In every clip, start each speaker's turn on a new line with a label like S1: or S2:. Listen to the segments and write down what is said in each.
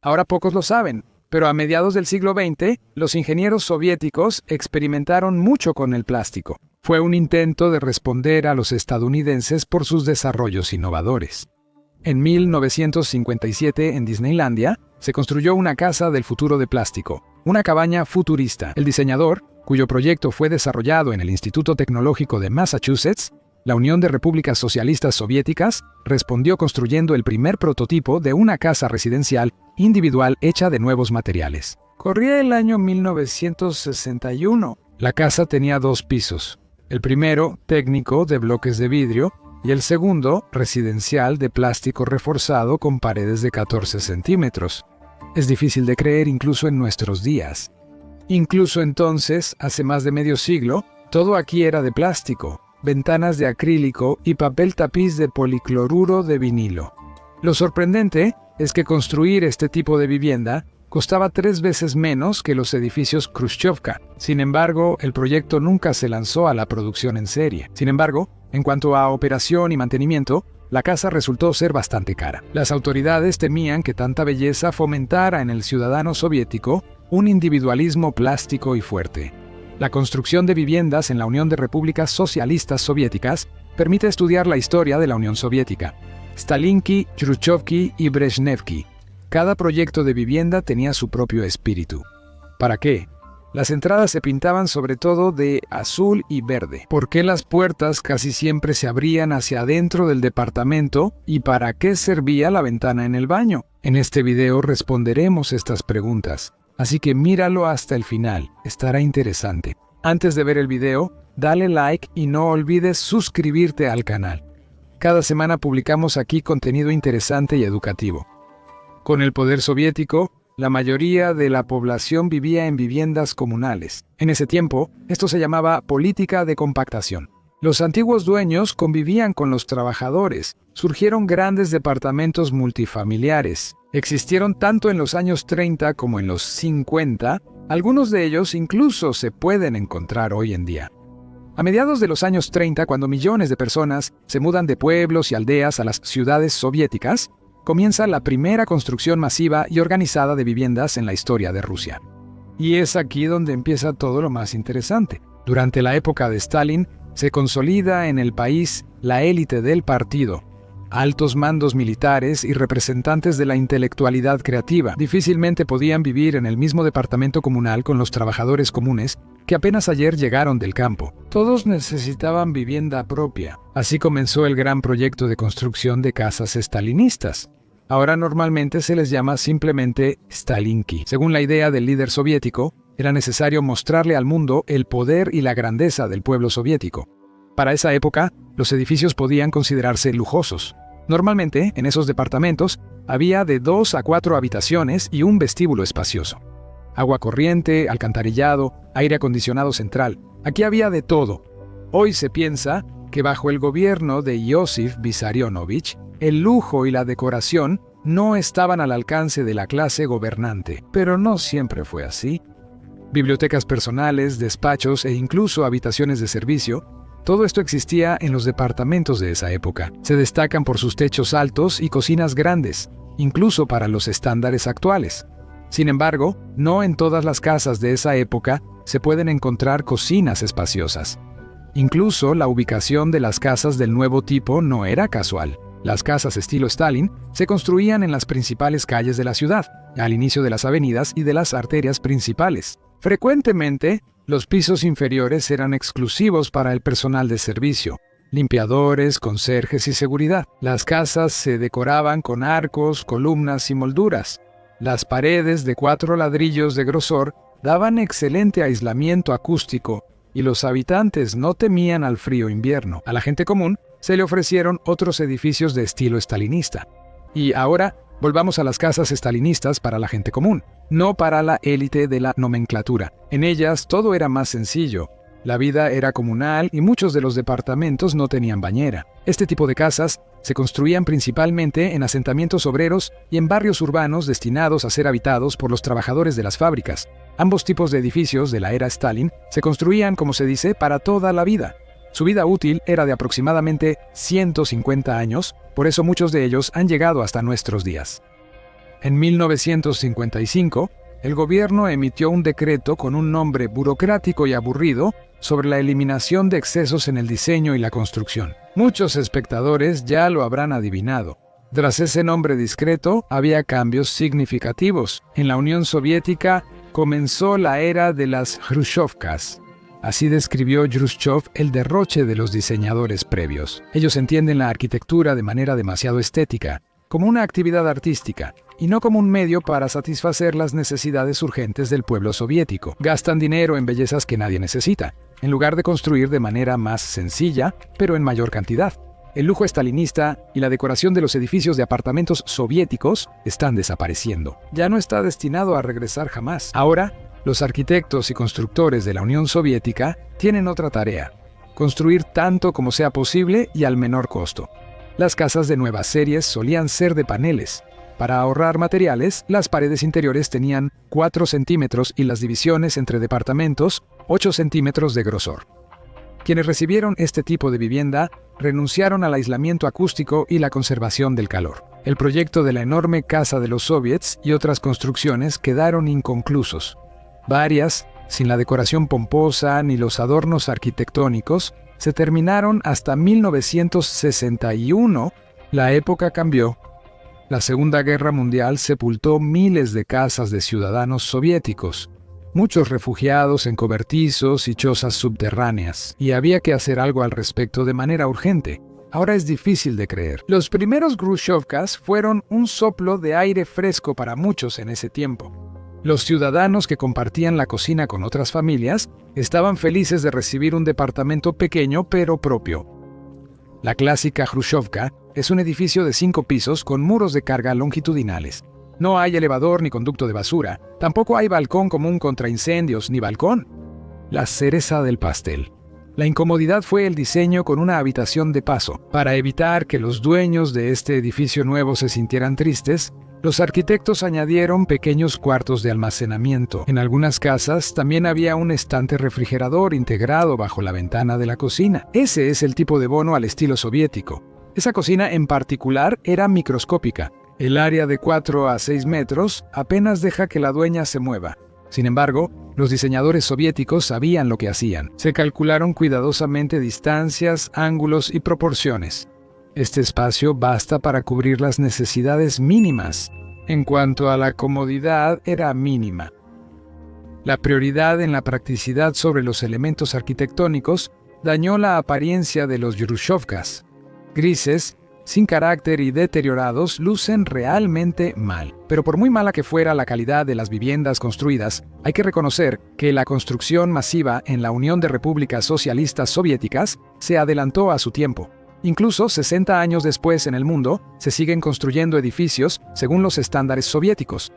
S1: Ahora pocos lo saben, pero a mediados del siglo XX, los ingenieros soviéticos experimentaron mucho con el plástico. Fue un intento de responder a los estadounidenses por sus desarrollos innovadores. En 1957, en Disneylandia, se construyó una casa del futuro de plástico, una cabaña futurista. El diseñador, cuyo proyecto fue desarrollado en el Instituto Tecnológico de Massachusetts, la Unión de Repúblicas Socialistas Soviéticas, respondió construyendo el primer prototipo de una casa residencial individual hecha de nuevos materiales. Corría el año 1961. La casa tenía 2 pisos. El primero, técnico, de bloques de vidrio, y el segundo, residencial, de plástico reforzado con paredes de 14 centímetros. Es difícil de creer incluso en nuestros días. Incluso entonces, hace más de medio siglo, todo aquí era de plástico, ventanas de acrílico y papel tapiz de policloruro de vinilo. Lo sorprendente es que construir este tipo de vivienda costaba 3 veces menos que los edificios Khrushchevka. Sin embargo, el proyecto nunca se lanzó a la producción en serie. Sin embargo, en cuanto a operación y mantenimiento, la casa resultó ser bastante cara. Las autoridades temían que tanta belleza fomentara en el ciudadano soviético un individualismo plástico y fuerte. La construcción de viviendas en la Unión de Repúblicas Socialistas Soviéticas permite estudiar la historia de la Unión Soviética. Stalinki, Khrushchevki y Brezhnevki. Cada proyecto de vivienda tenía su propio espíritu. ¿Para qué? Las entradas se pintaban sobre todo de azul y verde. ¿Por qué las puertas casi siempre se abrían hacia adentro del departamento? ¿Y para qué servía la ventana en el baño? En este video responderemos estas preguntas. Así que míralo hasta el final, estará interesante. Antes de ver el video, dale like y no olvides suscribirte al canal. Cada semana publicamos aquí contenido interesante y educativo. Con el poder soviético, la mayoría de la población vivía en viviendas comunales. En ese tiempo, esto se llamaba política de compactación. Los antiguos dueños convivían con los trabajadores. Surgieron grandes departamentos multifamiliares. Existieron tanto en los años 30 como en los 50. Algunos de ellos incluso se pueden encontrar hoy en día. A mediados de los años 30, cuando millones de personas se mudan de pueblos y aldeas a las ciudades soviéticas, comienza la primera construcción masiva y organizada de viviendas en la historia de Rusia. Y es aquí donde empieza todo lo más interesante. Durante la época de Stalin, se consolida en el país la élite del partido. Altos mandos militares y representantes de la intelectualidad creativa difícilmente podían vivir en el mismo departamento comunal con los trabajadores comunes que apenas ayer llegaron del campo. Todos necesitaban vivienda propia. Así comenzó el gran proyecto de construcción de casas stalinistas. Ahora normalmente se les llama simplemente Stalinki. Según la idea del líder soviético, era necesario mostrarle al mundo el poder y la grandeza del pueblo soviético. Para esa época, los edificios podían considerarse lujosos. Normalmente, en esos departamentos, había de 2 a 4 habitaciones y un vestíbulo espacioso. Agua corriente, alcantarillado, aire acondicionado central. Aquí había de todo. Hoy se piensa que bajo el gobierno de Iosif Vissarionovich, el lujo y la decoración no estaban al alcance de la clase gobernante, pero no siempre fue así. Bibliotecas personales, despachos e incluso habitaciones de servicio, todo esto existía en los departamentos de esa época. Se destacan por sus techos altos y cocinas grandes, incluso para los estándares actuales. Sin embargo, no en todas las casas de esa época se pueden encontrar cocinas espaciosas. Incluso la ubicación de las casas del nuevo tipo no era casual. Las casas estilo Stalin se construían en las principales calles de la ciudad, al inicio de las avenidas y de las arterias principales. Frecuentemente, los pisos inferiores eran exclusivos para el personal de servicio, limpiadores, conserjes y seguridad. Las casas se decoraban con arcos, columnas y molduras. Las paredes de 4 ladrillos de grosor daban excelente aislamiento acústico y los habitantes no temían al frío invierno. A la gente común se le ofrecieron otros edificios de estilo stalinista. Y ahora volvamos a las casas stalinistas para la gente común, no para la élite de la nomenclatura. En ellas todo era más sencillo. La vida era comunal y muchos de los departamentos no tenían bañera. Este tipo de casas se construían principalmente en asentamientos obreros y en barrios urbanos destinados a ser habitados por los trabajadores de las fábricas. Ambos tipos de edificios de la era Stalin se construían, como se dice, para toda la vida. Su vida útil era de aproximadamente 150 años, por eso muchos de ellos han llegado hasta nuestros días. En 1955, el gobierno emitió un decreto con un nombre burocrático y aburrido sobre la eliminación de excesos en el diseño y la construcción. Muchos espectadores ya lo habrán adivinado. Tras ese nombre discreto, había cambios significativos. En la Unión Soviética comenzó la era de las Khrushchevkas. Así describió Khrushchev el derroche de los diseñadores previos. Ellos entienden la arquitectura de manera demasiado estética, como una actividad artística, y no como un medio para satisfacer las necesidades urgentes del pueblo soviético. Gastan dinero en bellezas que nadie necesita, en lugar de construir de manera más sencilla, pero en mayor cantidad. El lujo estalinista y la decoración de los edificios de apartamentos soviéticos están desapareciendo. Ya no está destinado a regresar jamás. Ahora, los arquitectos y constructores de la Unión Soviética tienen otra tarea: construir tanto como sea posible y al menor costo. Las casas de nuevas series solían ser de paneles. Para ahorrar materiales, las paredes interiores tenían 4 centímetros y las divisiones entre departamentos 8 centímetros de grosor. Quienes recibieron este tipo de vivienda renunciaron al aislamiento acústico y la conservación del calor. El proyecto de la enorme casa de los soviets y otras construcciones quedaron inconclusos. Varias, sin la decoración pomposa ni los adornos arquitectónicos, se terminaron hasta 1961. La época cambió. La Segunda Guerra Mundial sepultó miles de casas de ciudadanos soviéticos, muchos refugiados en cobertizos y chozas subterráneas, y había que hacer algo al respecto de manera urgente. Ahora es difícil de creer. Los primeros Khrushchevkas fueron un soplo de aire fresco para muchos en ese tiempo. Los ciudadanos que compartían la cocina con otras familias estaban felices de recibir un departamento pequeño pero propio. La clásica Khrushchevka es un edificio de 5 pisos con muros de carga longitudinales. No hay elevador ni conducto de basura. Tampoco hay balcón común contra incendios ni balcón. La cereza del pastel. La incomodidad fue el diseño con una habitación de paso. Para evitar que los dueños de este edificio nuevo se sintieran tristes, los arquitectos añadieron pequeños cuartos de almacenamiento. En algunas casas también había un estante refrigerador integrado bajo la ventana de la cocina. Ese es el tipo de bono al estilo soviético. Esa cocina en particular era microscópica. El área de 4 a 6 metros apenas deja que la dueña se mueva. Sin embargo, los diseñadores soviéticos sabían lo que hacían. Se calcularon cuidadosamente distancias, ángulos y proporciones. Este espacio basta para cubrir las necesidades mínimas. En cuanto a la comodidad, era mínima. La prioridad en la practicidad sobre los elementos arquitectónicos dañó la apariencia de los Khrushchevkas. Grises, sin carácter y deteriorados, lucen realmente mal. Pero por muy mala que fuera la calidad de las viviendas construidas, hay que reconocer que la construcción masiva en la Unión de Repúblicas Socialistas Soviéticas se adelantó a su tiempo. Incluso 60 años después en el mundo, se siguen construyendo edificios según los estándares soviéticos.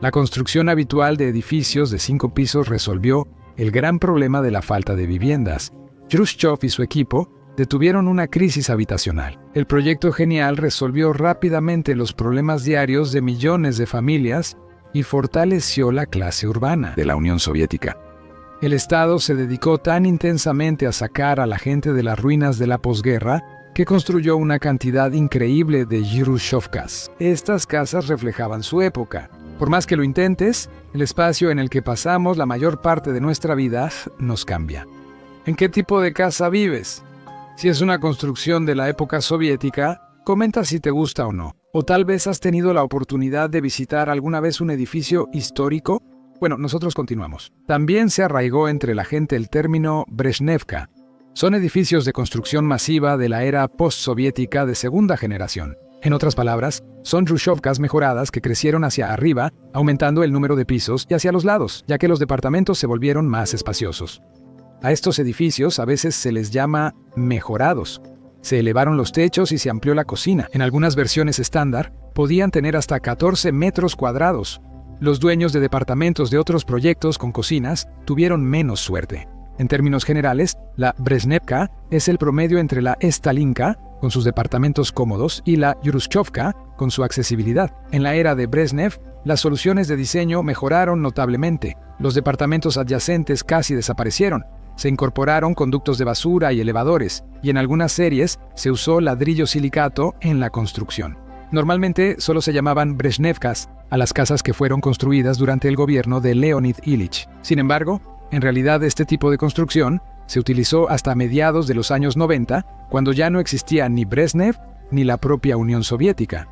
S1: La construcción habitual de edificios de 5 pisos resolvió el gran problema de la falta de viviendas. Khrushchev y su equipo detuvieron una crisis habitacional. El proyecto genial resolvió rápidamente los problemas diarios de millones de familias y fortaleció la clase urbana de la Unión Soviética. El Estado se dedicó tan intensamente a sacar a la gente de las ruinas de la posguerra que construyó una cantidad increíble de Khrushchevkas. Estas casas reflejaban su época. Por más que lo intentes, el espacio en el que pasamos la mayor parte de nuestra vida nos cambia. ¿En qué tipo de casa vives? Si es una construcción de la época soviética, comenta si te gusta o no. O tal vez has tenido la oportunidad de visitar alguna vez un edificio histórico. Bueno, nosotros continuamos. También se arraigó entre la gente el término Brezhnevka. Son edificios de construcción masiva de la era postsoviética de segunda generación. En otras palabras, son Khrushchevkas mejoradas que crecieron hacia arriba, aumentando el número de pisos, y hacia los lados, ya que los departamentos se volvieron más espaciosos. A estos edificios a veces se les llama mejorados. Se elevaron los techos y se amplió la cocina. En algunas versiones estándar, podían tener hasta 14 metros cuadrados. Los dueños de departamentos de otros proyectos con cocinas tuvieron menos suerte. En términos generales, la Brezhnevka es el promedio entre la Stalinka, con sus departamentos cómodos, y la Khrushchevka, con su accesibilidad. En la era de Brezhnev, las soluciones de diseño mejoraron notablemente. Los departamentos adyacentes casi desaparecieron. Se incorporaron conductos de basura y elevadores, y en algunas series se usó ladrillo silicato en la construcción. Normalmente solo se llamaban Brezhnevkas, a las casas que fueron construidas durante el gobierno de Leonid Ilich. Sin embargo, en realidad este tipo de construcción se utilizó hasta mediados de los años 90, cuando ya no existía ni Brezhnev ni la propia Unión Soviética.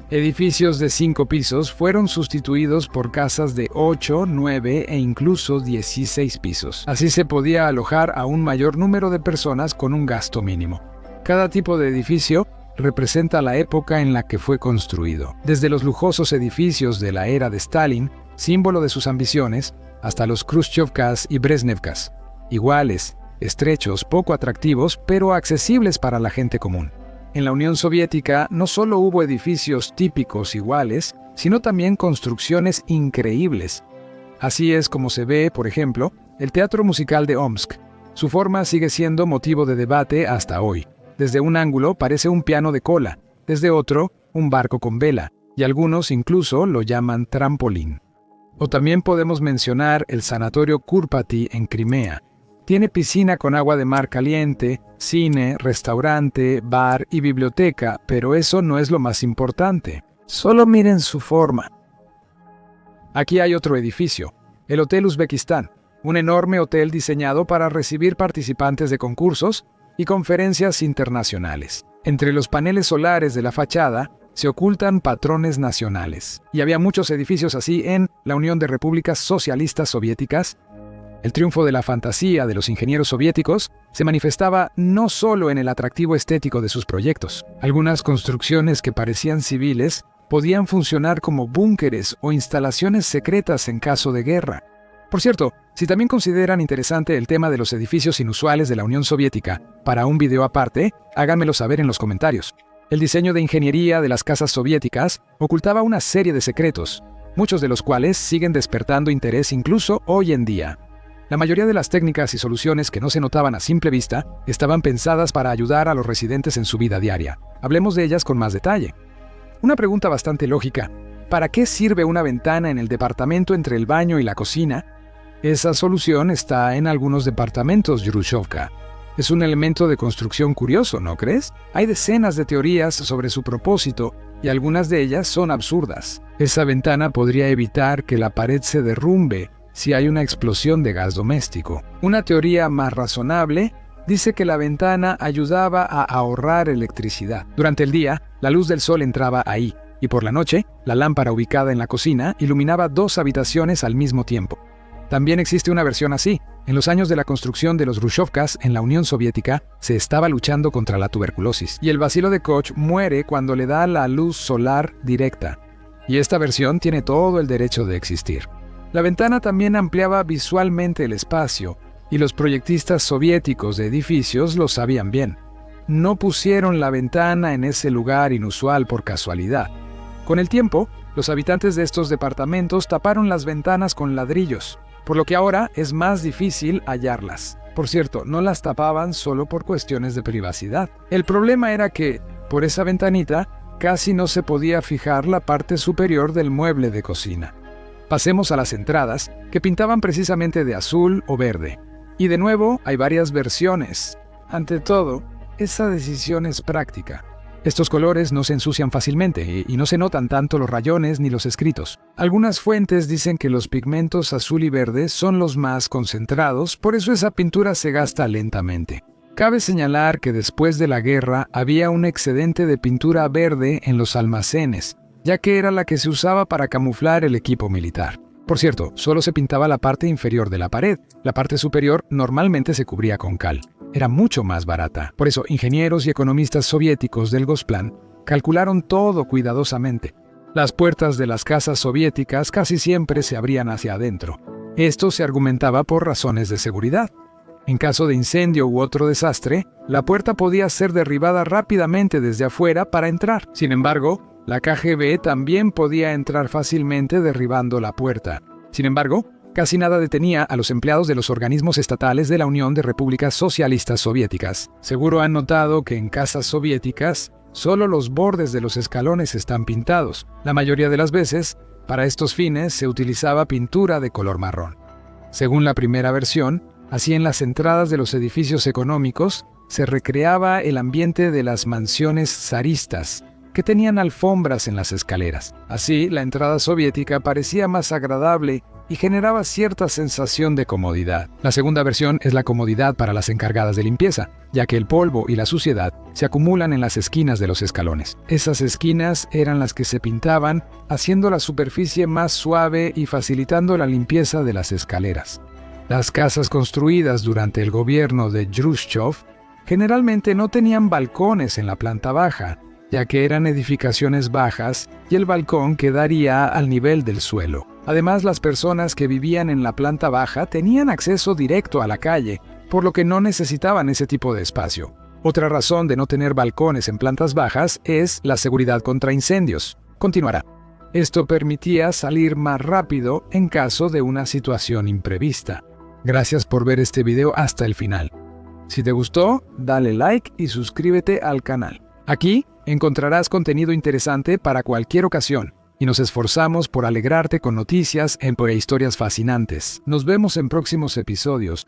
S1: Edificios de 5 pisos fueron sustituidos por casas de 8, 9 e incluso 16 pisos. Así se podía alojar a un mayor número de personas con un gasto mínimo. Cada tipo de edificio representa la época en la que fue construido. Desde los lujosos edificios de la era de Stalin, símbolo de sus ambiciones, hasta los Khrushchevkas y Brezhnevkas, iguales, estrechos, poco atractivos, pero accesibles para la gente común. En la Unión Soviética no solo hubo edificios típicos iguales, sino también construcciones increíbles. Así es como se ve, por ejemplo, el Teatro Musical de Omsk. Su forma sigue siendo motivo de debate hasta hoy. Desde un ángulo parece un piano de cola, desde otro, un barco con vela, y algunos incluso lo llaman trampolín. O también podemos mencionar el Sanatorio Kurpati en Crimea. Tiene piscina con agua de mar caliente, cine, restaurante, bar y biblioteca, pero eso no es lo más importante. Solo miren su forma. Aquí hay otro edificio, el Hotel Uzbekistán, un enorme hotel diseñado para recibir participantes de concursos y conferencias internacionales. Entre los paneles solares de la fachada se ocultan patrones nacionales. Y había muchos edificios así en la Unión de Repúblicas Socialistas Soviéticas. El triunfo de la fantasía de los ingenieros soviéticos se manifestaba no solo en el atractivo estético de sus proyectos. Algunas construcciones que parecían civiles podían funcionar como búnkeres o instalaciones secretas en caso de guerra. Por cierto, si también consideran interesante el tema de los edificios inusuales de la Unión Soviética para un video aparte, háganmelo saber en los comentarios. El diseño de ingeniería de las casas soviéticas ocultaba una serie de secretos, muchos de los cuales siguen despertando interés incluso hoy en día. La mayoría de las técnicas y soluciones que no se notaban a simple vista estaban pensadas para ayudar a los residentes en su vida diaria. Hablemos de ellas con más detalle. Una pregunta bastante lógica: ¿para qué sirve una ventana en el departamento entre el baño y la cocina? Esa solución está en algunos departamentos Yurushovka. Es un elemento de construcción curioso, ¿no crees? Hay decenas de teorías sobre su propósito y algunas de ellas son absurdas. Esa ventana podría evitar que la pared se derrumbe si hay una explosión de gas doméstico. Una teoría más razonable dice que la ventana ayudaba a ahorrar electricidad. Durante el día, la luz del sol entraba ahí, y por la noche, la lámpara ubicada en la cocina iluminaba 2 habitaciones al mismo tiempo. También existe una versión así. En los años de la construcción de los Hrushchevkas en la Unión Soviética, se estaba luchando contra la tuberculosis, y el bacilo de Koch muere cuando le da la luz solar directa. Y esta versión tiene todo el derecho de existir. La ventana también ampliaba visualmente el espacio, y los proyectistas soviéticos de edificios lo sabían bien. No pusieron la ventana en ese lugar inusual por casualidad. Con el tiempo, los habitantes de estos departamentos taparon las ventanas con ladrillos, por lo que ahora es más difícil hallarlas. Por cierto, no las tapaban solo por cuestiones de privacidad. El problema era que, por esa ventanita, casi no se podía fijar la parte superior del mueble de cocina. Pasemos a las entradas, que pintaban precisamente de azul o verde. Y de nuevo, hay varias versiones. Ante todo, esa decisión es práctica. Estos colores no se ensucian fácilmente y no se notan tanto los rayones ni los escritos. Algunas fuentes dicen que los pigmentos azul y verde son los más concentrados, por eso esa pintura se gasta lentamente. Cabe señalar que después de la guerra había un excedente de pintura verde en los almacenes, ya que era la que se usaba para camuflar el equipo militar. Por cierto, solo se pintaba la parte inferior de la pared. La parte superior normalmente se cubría con cal. Era mucho más barata. Por eso, ingenieros y economistas soviéticos del Gosplan calcularon todo cuidadosamente. Las puertas de las casas soviéticas casi siempre se abrían hacia adentro. Esto se argumentaba por razones de seguridad. En caso de incendio u otro desastre, la puerta podía ser derribada rápidamente desde afuera para entrar. Sin embargo, la KGB también podía entrar fácilmente derribando la puerta. Sin embargo, casi nada detenía a los empleados de los organismos estatales de la Unión de Repúblicas Socialistas Soviéticas. Seguro han notado que en casas soviéticas, solo los bordes de los escalones están pintados. La mayoría de las veces, para estos fines, se utilizaba pintura de color marrón. Según la primera versión, así en las entradas de los edificios económicos, se recreaba el ambiente de las mansiones zaristas, que tenían alfombras en las escaleras. Así, la entrada soviética parecía más agradable y generaba cierta sensación de comodidad. La segunda versión es la comodidad para las encargadas de limpieza, ya que el polvo y la suciedad se acumulan en las esquinas de los escalones. Esas esquinas eran las que se pintaban, haciendo la superficie más suave y facilitando la limpieza de las escaleras. Las casas construidas durante el gobierno de Khrushchev generalmente no tenían balcones en la planta baja, ya que eran edificaciones bajas y el balcón quedaría al nivel del suelo. Además, las personas que vivían en la planta baja tenían acceso directo a la calle, por lo que no necesitaban ese tipo de espacio. Otra razón de no tener balcones en plantas bajas es la seguridad contra incendios. Continuará. Esto permitía salir más rápido en caso de una situación imprevista. Gracias por ver este video hasta el final. Si te gustó, dale like y suscríbete al canal. Aquí encontrarás contenido interesante para cualquier ocasión y nos esforzamos por alegrarte con noticias e historias fascinantes. Nos vemos en próximos episodios